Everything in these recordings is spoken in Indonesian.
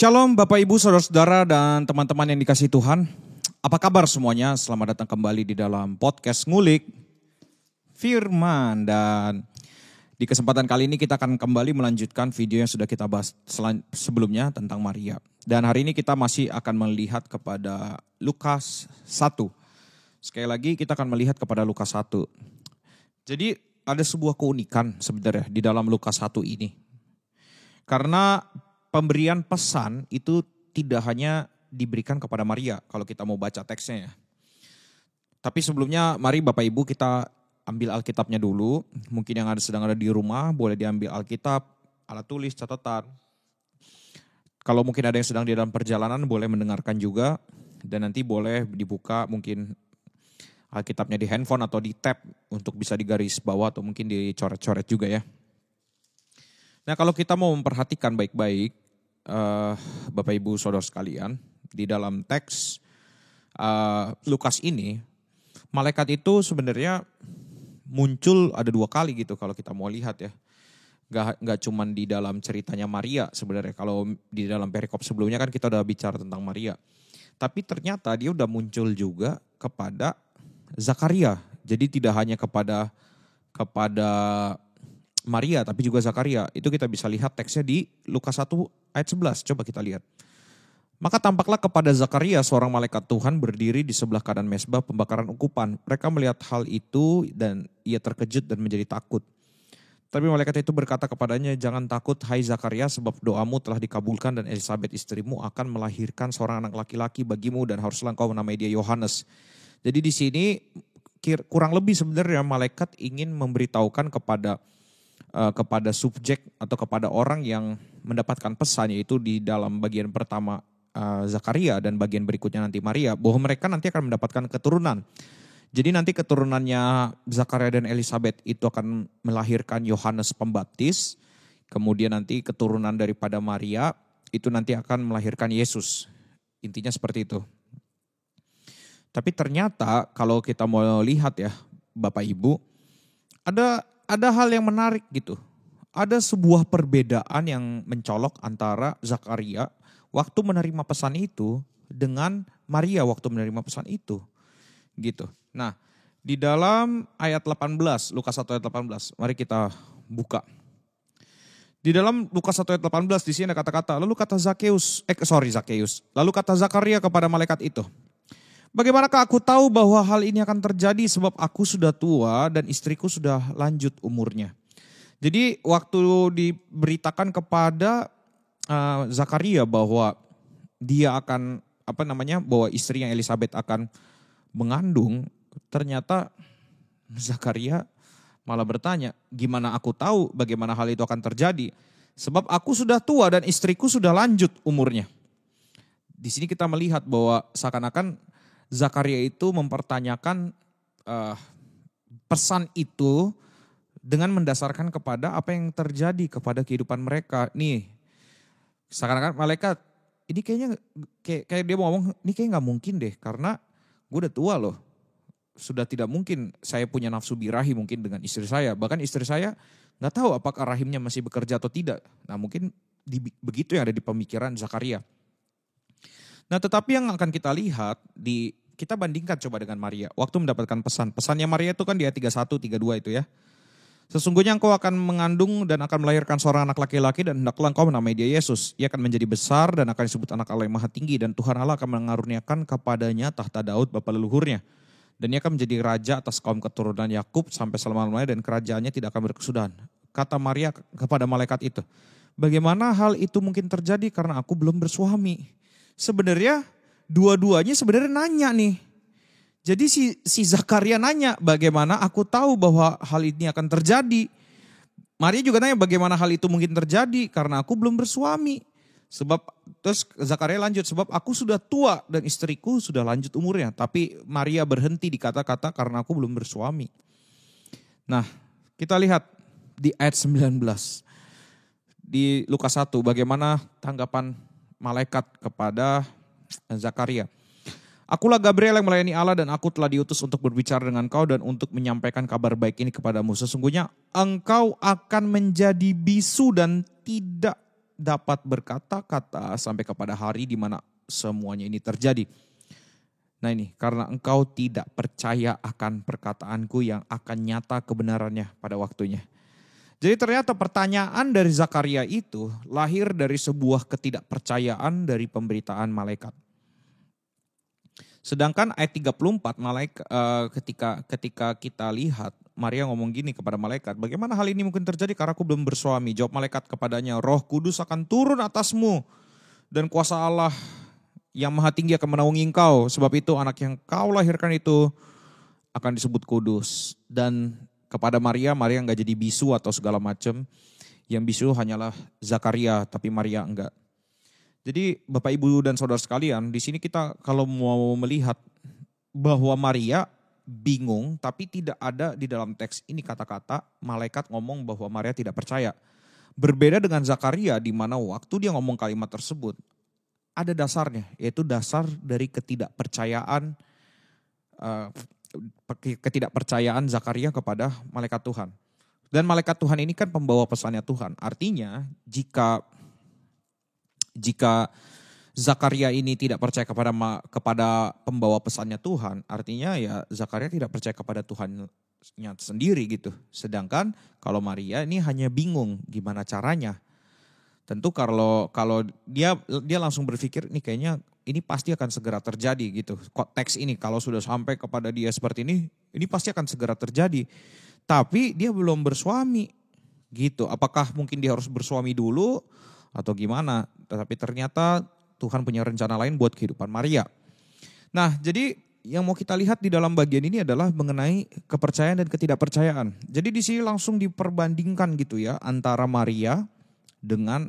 Shalom Bapak Ibu Saudara-saudara dan teman-teman yang dikasihi Tuhan. Apa kabar semuanya? Selamat datang kembali di dalam podcast Ngulik Firman. Dan di kesempatan kali ini kita akan kembali melanjutkan video yang sudah kita bahas sebelumnya tentang Maria. Dan hari ini kita masih akan melihat kepada Lukas 1. Sekali lagi kita akan melihat kepada Lukas 1. Jadi ada sebuah keunikan sebenarnya di dalam Lukas 1 ini. Karena pemberian pesan itu tidak hanya diberikan kepada Maria kalau kita mau baca teksnya ya. Tapi sebelumnya mari Bapak Ibu kita ambil Alkitabnya dulu. Mungkin yang sedang ada di rumah boleh diambil Alkitab, alat tulis, catatan. Kalau mungkin ada yang sedang di dalam perjalanan boleh mendengarkan juga. Dan nanti boleh dibuka mungkin Alkitabnya di handphone atau di tab untuk bisa digaris bawah atau mungkin dicoret-coret juga ya. Nah kalau kita mau memperhatikan baik-baik Bapak Ibu Saudara sekalian, di dalam teks Lukas ini, malaikat itu sebenarnya muncul ada 2 kali gitu kalau kita mau lihat ya. Gak cuman di dalam ceritanya Maria sebenarnya, kalau di dalam perikop sebelumnya kan kita udah bicara tentang Maria. Tapi ternyata dia udah muncul juga kepada Zakaria. Jadi tidak hanya kepada Maria tapi juga Zakaria. Itu kita bisa lihat teksnya di Lukas 1 ayat 11. Coba kita lihat. Maka tampaklah kepada Zakaria seorang malaikat Tuhan berdiri di sebelah kanan mezbah pembakaran ungkupan. Mereka melihat hal itu dan ia terkejut dan menjadi takut. Tapi malaikat itu berkata kepadanya, "Jangan takut hai Zakaria, sebab doamu telah dikabulkan dan Elisabet istrimu akan melahirkan seorang anak laki-laki bagimu dan haruslah engkau menamai dia Yohanes." Jadi di sini kurang lebih sebenarnya malaikat ingin memberitahukan kepada subjek atau kepada orang yang mendapatkan pesan, yaitu di dalam bagian pertama Zakaria dan bagian berikutnya nanti Maria, bahwa mereka nanti akan mendapatkan keturunan. Jadi nanti keturunannya Zakaria dan Elisabet itu akan melahirkan Yohanes Pembaptis, kemudian nanti keturunan daripada Maria itu nanti akan melahirkan Yesus. Intinya seperti itu. Tapi ternyata kalau kita mau lihat ya Bapak Ibu, ada hal yang menarik gitu. Ada sebuah perbedaan yang mencolok antara Zakaria waktu menerima pesan itu dengan Maria waktu menerima pesan itu. Gitu. Nah, di dalam ayat 18, Lukas 1 ayat 18, mari kita buka. Di dalam Lukas 1 ayat 18 di sini ada kata-kata, lalu kata Zakheus, lalu kata Zakaria kepada malaikat itu, "Bagaimanakah aku tahu bahwa hal ini akan terjadi sebab aku sudah tua dan istriku sudah lanjut umurnya." Jadi waktu diberitakan kepada Zakaria bahwa dia akan bahwa istrinya Elisabet akan mengandung, ternyata Zakaria malah bertanya, "Gimana aku tahu bagaimana hal itu akan terjadi? Sebab aku sudah tua dan istriku sudah lanjut umurnya." Di sini kita melihat bahwa seakan-akan Zakaria itu mempertanyakan pesan itu dengan mendasarkan kepada apa yang terjadi kepada kehidupan mereka. Nih, seakan-akan malaikat, ini kayaknya kayak dia mau ngomong, ini kayak gak mungkin deh karena gue udah tua loh. Sudah tidak mungkin saya punya nafsu birahi mungkin dengan istri saya. Bahkan istri saya gak tahu apakah rahimnya masih bekerja atau tidak. Nah mungkin begitu yang ada di pemikiran Zakaria. Nah tetapi yang akan kita lihat, kita bandingkan coba dengan Maria. Waktu mendapatkan pesannya Maria itu kan di ayat 31, 32 itu ya. "Sesungguhnya engkau akan mengandung dan akan melahirkan seorang anak laki-laki dan hendaklah engkau menamai dia Yesus. Ia akan menjadi besar dan akan disebut anak Allah yang maha tinggi dan Tuhan Allah akan mengaruniakan kepadanya tahta Daud bapa leluhurnya. Dan ia akan menjadi raja atas kaum keturunan Yakub sampai selama-lamanya dan kerajaannya tidak akan berkesudahan." Kata Maria kepada malaikat itu, "Bagaimana hal itu mungkin terjadi karena aku belum bersuami?" Sebenarnya dua-duanya sebenarnya nanya nih. Jadi si Zakaria nanya, bagaimana aku tahu bahwa hal ini akan terjadi. Maria juga nanya bagaimana hal itu mungkin terjadi karena aku belum bersuami. Terus Zakaria lanjut, sebab aku sudah tua dan istriku sudah lanjut umurnya. Tapi Maria berhenti di kata-kata karena aku belum bersuami. Nah kita lihat di ayat 19. Di Lukas 1 bagaimana tanggapan malaikat kepada Zakaria. "Akulah Gabriel yang melayani Allah dan aku telah diutus untuk berbicara dengan kau dan untuk menyampaikan kabar baik ini kepadamu. Sesungguhnya engkau akan menjadi bisu dan tidak dapat berkata-kata sampai kepada hari di mana semuanya ini terjadi. Nah ini, karena engkau tidak percaya akan perkataanku yang akan nyata kebenarannya pada waktunya. Jadi ternyata pertanyaan dari Zakaria itu lahir dari sebuah ketidakpercayaan dari pemberitaan malaikat. Sedangkan ayat 34 ketika kita lihat Maria ngomong gini kepada malaikat, bagaimana hal ini mungkin terjadi karena aku belum bersuami? Jawab malaikat kepadanya, Roh Kudus akan turun atasmu dan kuasa Allah yang maha tinggi akan menaungi engkau. Sebab itu anak yang kau lahirkan itu akan disebut kudus. Dan kepada Maria enggak jadi bisu atau segala macam. Yang bisu hanyalah Zakaria, tapi Maria enggak. Jadi Bapak Ibu dan Saudara sekalian, di sini kita kalau mau melihat bahwa Maria bingung, tapi tidak ada di dalam teks ini kata-kata malaikat ngomong bahwa Maria tidak percaya. Berbeda dengan Zakaria di mana waktu dia ngomong kalimat tersebut, ada dasarnya, yaitu dasar dari ketidakpercayaan Zakaria kepada malaikat Tuhan. Dan malaikat Tuhan ini kan pembawa pesannya Tuhan. Artinya jika Zakaria ini tidak percaya kepada pembawa pesannya Tuhan, artinya ya Zakaria tidak percaya kepada Tuhannya sendiri gitu. Sedangkan kalau Maria ini hanya bingung gimana caranya. Tentu kalau dia langsung berpikir ini kayaknya ini pasti akan segera terjadi gitu. Teks ini kalau sudah sampai kepada dia seperti ini pasti akan segera terjadi. Tapi dia belum bersuami gitu. Apakah mungkin dia harus bersuami dulu atau gimana? Tetapi ternyata Tuhan punya rencana lain buat kehidupan Maria. Nah, jadi yang mau kita lihat di dalam bagian ini adalah mengenai kepercayaan dan ketidakpercayaan. Jadi di sini langsung diperbandingkan gitu ya antara Maria dengan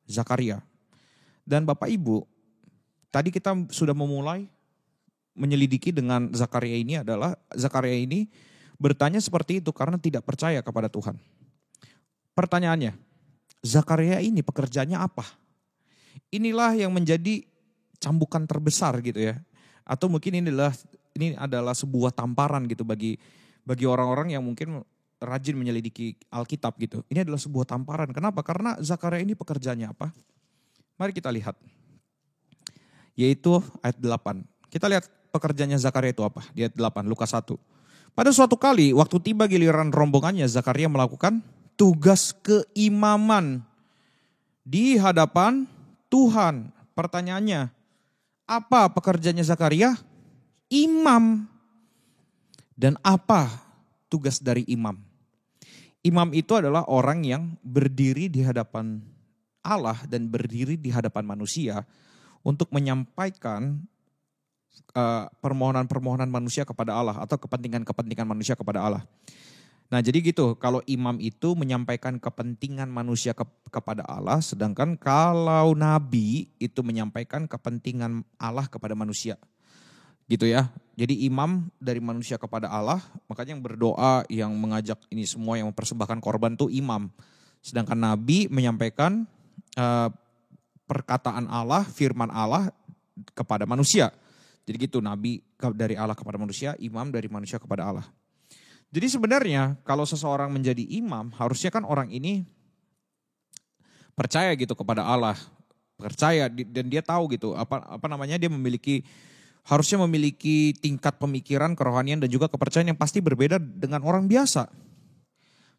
Zakaria. Dan Bapak Ibu, tadi kita sudah memulai menyelidiki dengan Zakaria ini bertanya seperti itu karena tidak percaya kepada Tuhan. Pertanyaannya, Zakaria ini pekerjaannya apa? Inilah yang menjadi cambukan terbesar gitu ya. Atau mungkin ini adalah sebuah tamparan gitu bagi orang-orang yang mungkin rajin menyelidiki Alkitab gitu. Ini adalah sebuah tamparan. Kenapa? Karena Zakaria ini pekerjaannya apa? Mari kita lihat. Yaitu ayat 8. Kita lihat pekerjaannya Zakaria itu apa? Di ayat 8, Lukas 1. Pada suatu kali waktu tiba giliran rombongannya, Zakaria melakukan tugas keimaman di hadapan Tuhan. Pertanyaannya, apa pekerjaannya Zakaria? Imam. Dan apa tugas dari imam? Imam itu adalah orang yang berdiri di hadapan Allah dan berdiri di hadapan manusia untuk menyampaikan permohonan-permohonan manusia kepada Allah atau kepentingan-kepentingan manusia kepada Allah. Nah jadi gitu, kalau imam itu menyampaikan kepentingan manusia kepada Allah, sedangkan kalau nabi itu menyampaikan kepentingan Allah kepada manusia. Gitu ya, jadi imam dari manusia kepada Allah, makanya yang berdoa, yang mengajak ini semua, yang mempersembahkan korban itu imam. Sedangkan nabi menyampaikan perkataan Allah, firman Allah kepada manusia. Jadi gitu, nabi dari Allah kepada manusia, imam dari manusia kepada Allah. Jadi sebenarnya kalau seseorang menjadi imam, harusnya kan orang ini percaya gitu kepada Allah, percaya dan dia tahu gitu dia harusnya memiliki tingkat pemikiran, kerohanian dan juga kepercayaan yang pasti berbeda dengan orang biasa.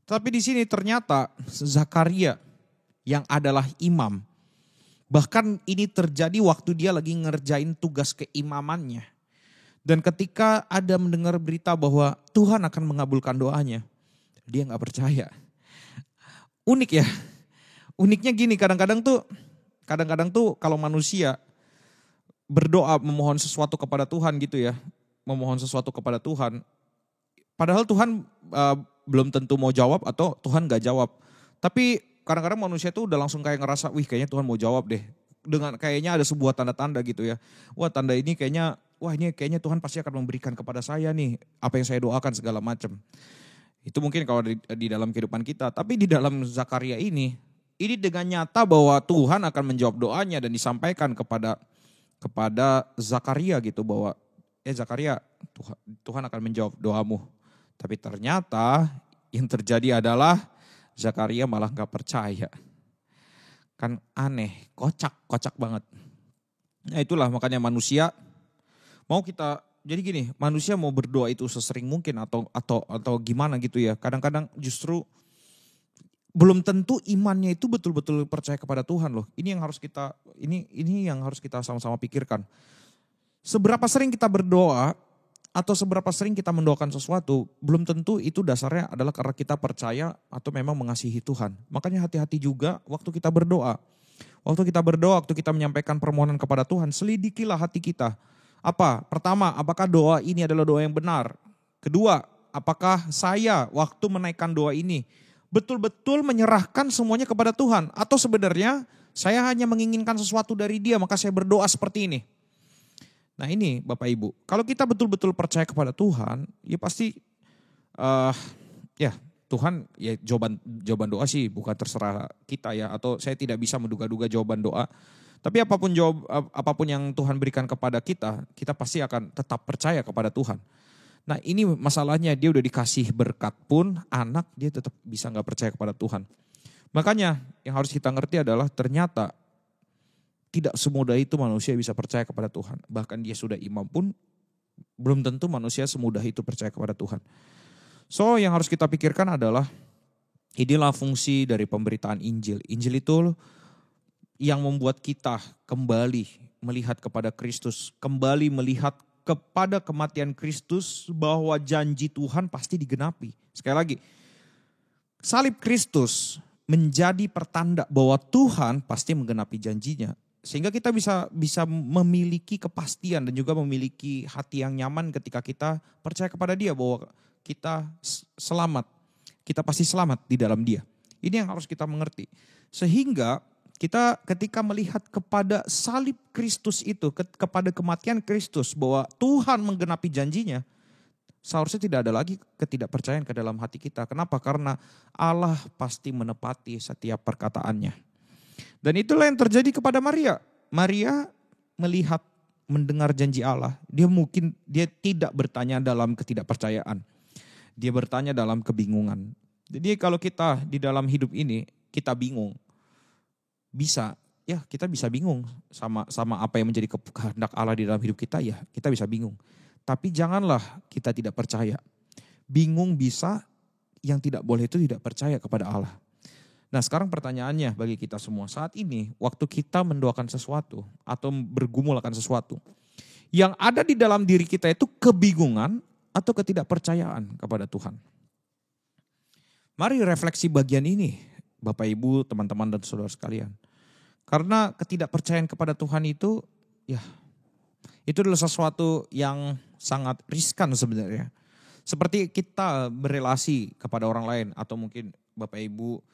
Tapi di sini ternyata Zakaria yang adalah imam, bahkan ini terjadi waktu dia lagi ngerjain tugas keimamannya. Dan ketika ada mendengar berita bahwa Tuhan akan mengabulkan doanya, dia gak percaya. Unik ya, uniknya gini, kadang-kadang tuh kalau manusia berdoa memohon sesuatu kepada Tuhan gitu ya, memohon sesuatu kepada Tuhan, padahal Tuhan belum tentu mau jawab atau Tuhan gak jawab. Tapi kadang-kadang manusia tuh udah langsung kayak ngerasa, wih kayaknya Tuhan mau jawab deh. Dengan kayaknya ada sebuah tanda-tanda gitu ya. Tanda ini kayaknya Tuhan pasti akan memberikan kepada saya nih apa yang saya doakan segala macam. Itu mungkin kalau di dalam kehidupan kita. Tapi di dalam Zakaria ini dengan nyata bahwa Tuhan akan menjawab doanya dan disampaikan kepada Zakaria gitu bahwa Zakaria, Tuhan akan menjawab doamu. Tapi ternyata yang terjadi adalah Zakaria malah gak percaya. Kan aneh, kocak banget. Nah itulah makanya manusia mau kita, jadi gini, manusia mau berdoa itu sesering mungkin atau gimana gitu ya. Kadang-kadang justru belum tentu imannya itu betul-betul percaya kepada Tuhan loh. Ini yang harus kita sama-sama pikirkan. Seberapa sering kita berdoa atau seberapa sering kita mendoakan sesuatu, belum tentu itu dasarnya adalah karena kita percaya atau memang mengasihi Tuhan. Makanya hati-hati juga waktu kita berdoa. Waktu kita menyampaikan permohonan kepada Tuhan, selidikilah hati kita. Apa? Pertama, apakah doa ini adalah doa yang benar? Kedua, apakah saya waktu menaikkan doa ini betul-betul menyerahkan semuanya kepada Tuhan? Atau sebenarnya saya hanya menginginkan sesuatu dari Dia, maka saya berdoa seperti ini. Nah ini Bapak Ibu, kalau kita betul-betul percaya kepada Tuhan, ya pasti ya Tuhan, ya jawaban doa sih bukan terserah kita ya, atau saya tidak bisa menduga-duga jawaban doa. Tapi apapun yang Tuhan berikan kepada kita, kita pasti akan tetap percaya kepada Tuhan. Nah ini masalahnya, dia udah dikasih berkat pun, anak dia tetap bisa gak percaya kepada Tuhan. Makanya yang harus kita ngerti adalah ternyata tidak semudah itu manusia bisa percaya kepada Tuhan. Bahkan dia sudah imam pun belum tentu manusia semudah itu percaya kepada Tuhan. So yang harus kita pikirkan adalah inilah fungsi dari pemberitaan Injil. Injil itu yang membuat kita kembali melihat kepada Kristus. Kembali melihat kepada kematian Kristus bahwa janji Tuhan pasti digenapi. Sekali lagi, salib Kristus menjadi pertanda bahwa Tuhan pasti menggenapi janjinya. Sehingga kita bisa memiliki kepastian dan juga memiliki hati yang nyaman ketika kita percaya kepada Dia bahwa kita selamat. Kita pasti selamat di dalam Dia. Ini yang harus kita mengerti. Sehingga kita ketika melihat kepada salib Kristus itu, kepada kematian Kristus bahwa Tuhan menggenapi janjinya, seharusnya tidak ada lagi ketidakpercayaan ke dalam hati kita. Kenapa? Karena Allah pasti menepati setiap perkataannya. Dan itulah yang terjadi kepada Maria. Maria melihat, mendengar janji Allah. Dia tidak bertanya dalam ketidakpercayaan. Dia bertanya dalam kebingungan. Jadi kalau kita di dalam hidup ini, kita bingung. Kita bisa bingung sama apa yang menjadi kehendak Allah di dalam hidup kita, ya kita bisa bingung. Tapi janganlah kita tidak percaya. Bingung bisa, yang tidak boleh itu tidak percaya kepada Allah. Nah sekarang pertanyaannya bagi kita semua saat ini, waktu kita mendoakan sesuatu atau bergumul akan sesuatu, yang ada di dalam diri kita itu kebingungan atau ketidakpercayaan kepada Tuhan. Mari refleksi bagian ini Bapak Ibu, teman-teman dan saudara sekalian. Karena ketidakpercayaan kepada Tuhan itu adalah sesuatu yang sangat riskan sebenarnya. Seperti kita berelasi kepada orang lain atau mungkin Bapak Ibu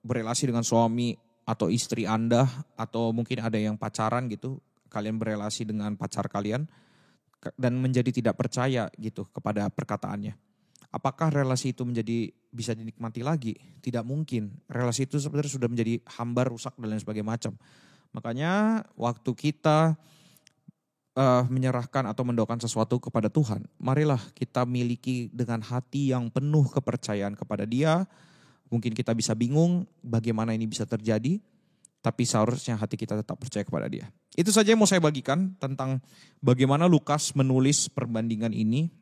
berelasi dengan suami atau istri Anda, atau mungkin ada yang pacaran gitu, kalian berelasi dengan pacar kalian dan menjadi tidak percaya gitu kepada perkataannya. Apakah relasi itu bisa dinikmati lagi? Tidak mungkin. Relasi itu sebenarnya sudah menjadi hambar, rusak dan lain sebagainya macam. Makanya waktu kita menyerahkan atau mendoakan sesuatu kepada Tuhan, marilah kita miliki dengan hati yang penuh kepercayaan kepada Dia. Mungkin kita bisa bingung bagaimana ini bisa terjadi, tapi seharusnya hati kita tetap percaya kepada Dia. Itu saja yang mau saya bagikan tentang bagaimana Lukas menulis perbandingan ini,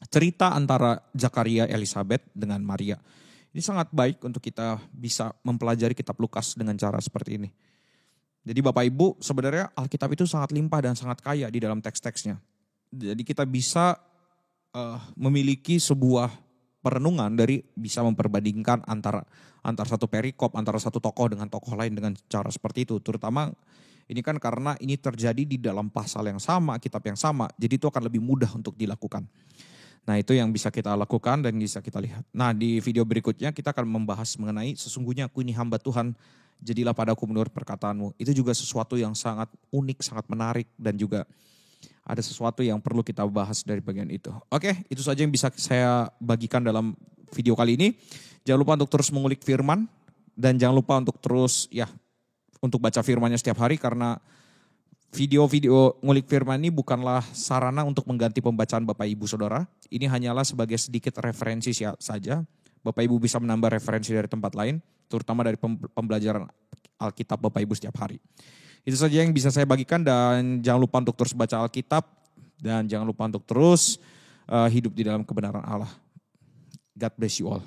cerita antara Zakaria Elizabeth dengan Maria. Ini sangat baik untuk kita bisa mempelajari kitab Lukas dengan cara seperti ini. Jadi Bapak Ibu, sebenarnya Alkitab itu sangat limpah dan sangat kaya di dalam teks-teksnya. Jadi kita bisa memiliki sebuah perenungan dari bisa memperbandingkan antara satu perikop, antara satu tokoh dengan tokoh lain dengan cara seperti itu. Terutama ini kan karena ini terjadi di dalam pasal yang sama, kitab yang sama. Jadi itu akan lebih mudah untuk dilakukan. Nah itu yang bisa kita lakukan dan bisa kita lihat. Nah di video berikutnya kita akan membahas mengenai sesungguhnya aku ini hamba Tuhan, jadilah padaku menurut perkataanmu. Itu juga sesuatu yang sangat unik, sangat menarik dan juga ada sesuatu yang perlu kita bahas dari bagian itu. Oke, itu saja yang bisa saya bagikan dalam video kali ini. Jangan lupa untuk terus mengulik firman dan jangan lupa untuk terus untuk baca firmannya setiap hari, karena video-video ngulik firman ini bukanlah sarana untuk mengganti pembacaan Bapak Ibu Saudara. Ini hanyalah sebagai sedikit referensi saja. Bapak Ibu bisa menambah referensi dari tempat lain. terutama dari pembelajaran Alkitab Bapak Ibu setiap hari. Itu saja yang bisa saya bagikan, dan jangan lupa untuk terus baca Alkitab, dan jangan lupa untuk terus hidup di dalam kebenaran Allah. God bless you all.